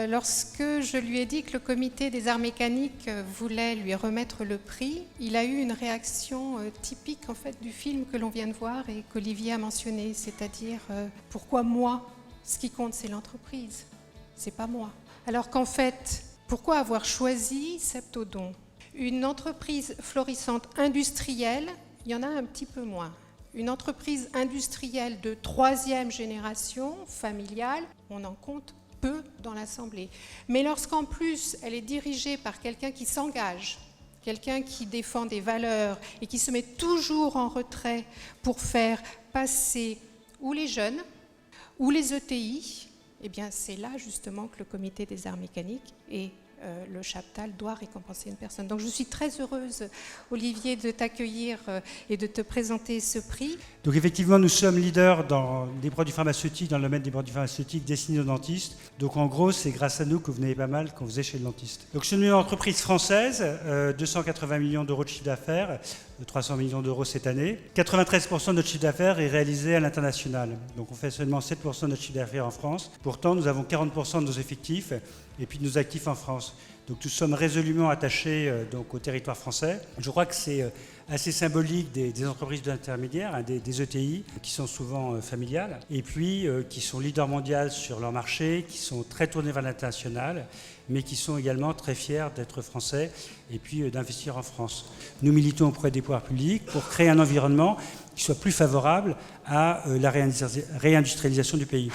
Lorsque je lui ai dit que le comité des arts mécaniques voulait lui remettre le prix, il a eu une réaction typique en fait du film que l'on vient de voir et qu'Olivier a mentionné, c'est-à-dire pourquoi moi? Ce qui compte, c'est l'entreprise, c'est pas moi. Alors qu'en fait, pourquoi avoir choisi Septodon? Une entreprise florissante industrielle, il y en a un petit peu moins. Une entreprise industrielle de 3e génération, familiale, on en compte peu dans l'Assemblée. Mais lorsqu'en plus, elle est dirigée par quelqu'un qui s'engage, quelqu'un qui défend des valeurs et qui se met toujours en retrait pour faire passer ou les jeunes ou les ETI, eh bien c'est là justement que le comité des arts mécaniques et le Chaptal doit récompenser une personne. Donc je suis très heureuse, Olivier, de t'accueillir et de te présenter ce prix. Donc effectivement, nous sommes leaders dans des produits pharmaceutiques, dans le domaine des produits pharmaceutiques destinés aux dentistes. Donc en gros, c'est grâce à nous que vous venez pas mal quand vous êtes chez le dentiste. Donc c'est une entreprise française, 280 millions d'euros de chiffre d'affaires, 300 millions d'euros cette année. 93% de notre chiffre d'affaires est réalisé à l'international. Donc on fait seulement 7% de notre chiffre d'affaires en France. Pourtant, nous avons 40% de nos effectifs et puis de nos actifs en France. Donc nous sommes résolument attachés donc, au territoire français. Je crois que c'est assez symbolique des entreprises d'intermédiaires, des ETI, qui sont souvent familiales, et puis qui sont leaders mondiaux sur leur marché, qui sont très tournés vers l'international, mais qui sont également très fiers d'être français et puis d'investir en France. Nous militons auprès des pouvoirs publics pour créer un environnement qui soit plus favorable à la réindustrialisation du pays.